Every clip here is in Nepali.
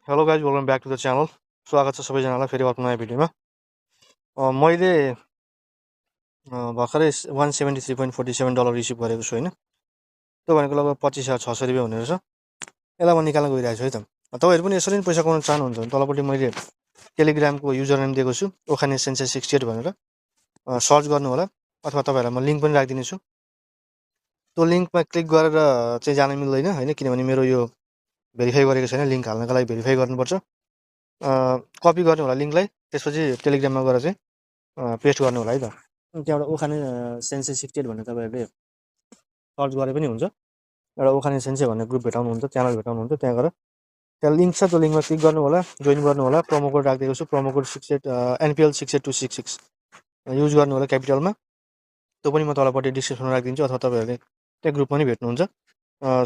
Hello guys welcome back to the channel. स्वागत छ सबैजनालाई फेरि अर्को नयाँ भिडियोमा। मैले भर्खरै $173.47 रिसिभ गरेको छु होइन। त्यो भनेको लगभग 25,600 रुपियाँ हुने रहेछ। यसलाई म निकाल्न गइरहेको छु है त। तपाईँहरू पनि यसरी नै पैसा कमाउन चाहनुहुन्छ भने तलपट्टि मैले टेलिग्रामको युजर नेम दिएको छु, ओखाने सेन्सेस 68 भनेर सर्च गर्नु होला, अथवा तपाईँहरूलाई म लिङ्क पनि राखिदिनेछु। त्यो लिङ्कमा क्लिक गरेर चाहिँ जान मिल्दैन होइन, किनभने मेरो यो भेरिफाई गरेको छैन। लिङ्क हाल्नका लागि भेरिफाई गर्नुपर्छ। कपी गर्नु होला लिङ्कलाई, त्यसपछि टेलिग्राममा गएर चाहिँ पेस्ट गर्नु होला है त। त्यहाँबाट ओखाने सेन्से 68 भनेर तपाईँहरूले सर्च गरे पनि हुन्छ। एउटा ओखाने सेन्से भन्ने ग्रुप भेटाउनुहुन्छ, च्यानल भेटाउनुहुन्छ, त्यहाँ गएर त्यहाँ लिङ्क छ, त्यो लिङ्कमा क्लिक गर्नु होला, जोइन गर्नु होला। प्रोमो कोड राखिदिएको छु, प्रोमो कोड NPL 68266 युज गर्नु होला क्यापिटलमा। त्यो पनि म तलपट्टि डिस्क्रिप्सनमा राखिदिन्छु, अथवा तपाईँहरूले त्यो ग्रुपमा पनि भेट्नुहुन्छ।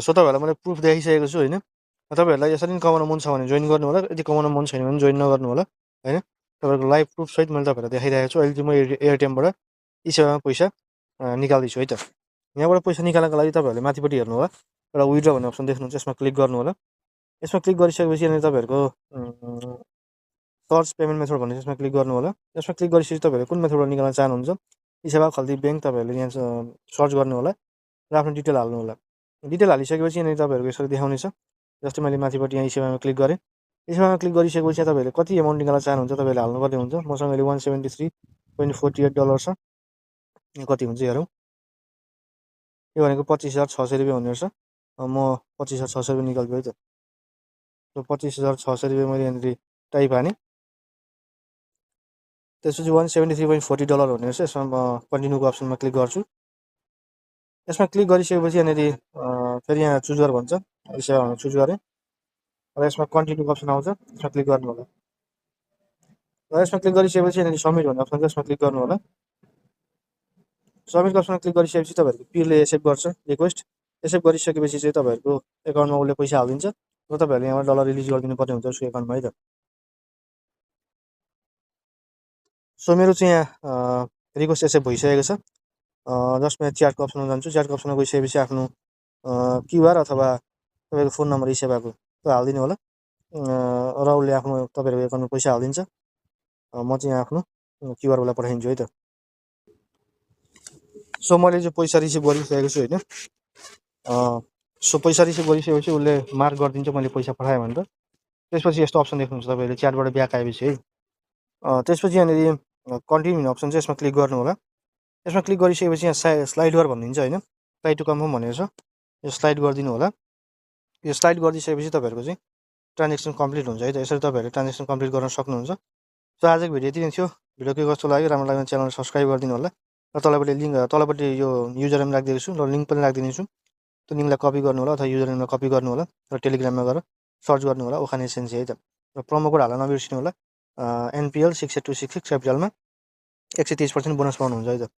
सो तपाईँहरूलाई मैले प्रुफ देखाइसकेको छु होइन। तपाईँहरूलाई यसरी नै कमाउन मन छ भने जोइन गर्नु होला, यदि कमाउन मन छैन भने जोइन नगर्नु होला होइन। तपाईँहरूको लाइभ प्रुफ सहित मैले तपाईँहरूलाई देखाइरहेको छु। अहिले चाहिँ म एयरटेमबाट यी सेवामा पैसा निकाल्दैछु है त। यहाँबाट पैसा निकाल्नको लागि तपाईँहरूले माथिपट्टि हेर्नु होला, एउटा विड्र भन्ने अप्सन देख्नुहुन्छ, यसमा क्लिक गर्नु होला। यसमा क्लिक गरिसकेपछि यहाँनिर तपाईँहरूको सर्च पेमेन्ट मेथड भन्ने यसमा क्लिक गर्नु होला। यसमा क्लिक गरिसकेपछि तपाईँहरूले कुन मेथडबाट निकाल्न चाहनुहुन्छ, यी सेवा खल्ती ब्याङ्क तपाईँहरूले यहाँ सर्च गर्नु होला र आफ्नो डिटेल हाल्नु होला। डिटेल हालिसकेपछि यहाँनिर तपाईँहरूको यसरी देखाउनेछ। जस्तै मैले माथिपट्टि यहाँ सेवामा क्लिक गरेँ। यसमा क्लिक गरिसकेपछि तपाईँहरूले कति एमाउन्ट निकाल्न चाहनुहुन्छ तपाईँहरूले हाल्नुपर्ने हुन्छ। मसँग अहिले $173.48 छ। यो कति हुन्छ हेरौँ। यो भनेको 25,600 रुपियाँ हुने रहेछ। म 25,600 रुपियाँ निकाल्छु है त। त्यो 25,600 रुपियाँ मैले यहाँनिर टाइप हाने। त्यसपछि $173.40 हुने रहेछ। यसमा म कन्टिन्यूको अप्सनमा क्लिक गर्छु। यसमा क्लिक गरिसकेपछि यहाँनिर फेरि यहाँ चुज गर भन्छ, यो सेवामा चुज गरेँ र यसमा कन्टिन्यूको अप्सन आउँछ, यसमा क्लिक गर्नु होला। र यसमा क्लिक गरिसकेपछि यहाँनिर सब्मिट भन्ने अप्सन छ, यसमा क्लिक गर्नु होला। सब्मिटको अप्सनमा क्लिक गरिसकेपछि तपाईँहरूको पीले एक्सेप्ट गर्छ रिक्वेस्ट। एक्सेप्ट गरिसकेपछि चाहिँ तपाईँहरूको एकाउन्टमा उसले पैसा हालिदिन्छ र तपाईँहरूले यहाँबाट डलर रिलिज गरिदिनु पर्ने हुन्छ उसको एकाउन्टमा है त। सो मेरो चाहिँ यहाँ रिक्वेस्ट एक्सेप्ट भइसकेको छ। जस्ट म च्याटको अप्सनमा जान्छु। च्याटको अप्सनमा गइसकेपछि आफ्नो क्युआर अथवा तपाईँको फोन नम्बर यी सेवाको त्यो हालिदिनु होला र उसले आफ्नो तपाईँहरूको एकाउन्टमा पैसा हालिदिन्छ। म चाहिँ यहाँ आफ्नो क्युआरवाला पठाइदिन्छु है त। सो मैले चाहिँ पैसा रिसिभ गरिसकेको छु होइन। सो पैसा रिसिभ गरिसकेपछि उसले मार्क गरिदिन्छ मैले पैसा पठाएँ भने त। त्यसपछि यस्तो अप्सन देख्नुहुन्छ तपाईँले च्याटबाट ब्याक आएपछि है। त्यसपछि यहाँनिर कन्टिन्यू भन्ने अप्सन छ, यसमा क्लिक गर्नु होला। यसमा क्लिक गरिसकेपछि यहाँ स्लाइड गर भनिदिन्छ होइन, स्लाइड टु कन्फर्म भनेको छ, यो स्लाइड गरिदिनु होला। यो स्लाइड गरिदिइसकेपछि तपाईँहरूको चाहिँ ट्रान्जेक्सन कम्प्लिट हुन्छ है त। यसरी तपाईँहरूले ट्रान्जेक्सन कम्प्लिट गर्न सक्नुहुन्छ। सो आजको भिडियो यति नै थियो। भिडियो के कस्तो लाग्यो, राम्रो लाग्यो च्यानल सब्सक्राइब गरिदिनु होला र तलपट्टि यो युजर नेम राखिदिएको छु र लिङ्क पनि राखिदिनेछु। त्यो लिङ्कलाई कपी गर्नु होला अथवा युजर नेमलाई कपी गर्नु होला र टेलिग्राममा गएर सर्च गर्नु होला ओखाने सेन्से है त। र प्रोमो कोड हाल्न नबिर्सिनु होला, NPL 68266 क्यापिटलमा 130% बोनस पाउनुहुन्छ है त।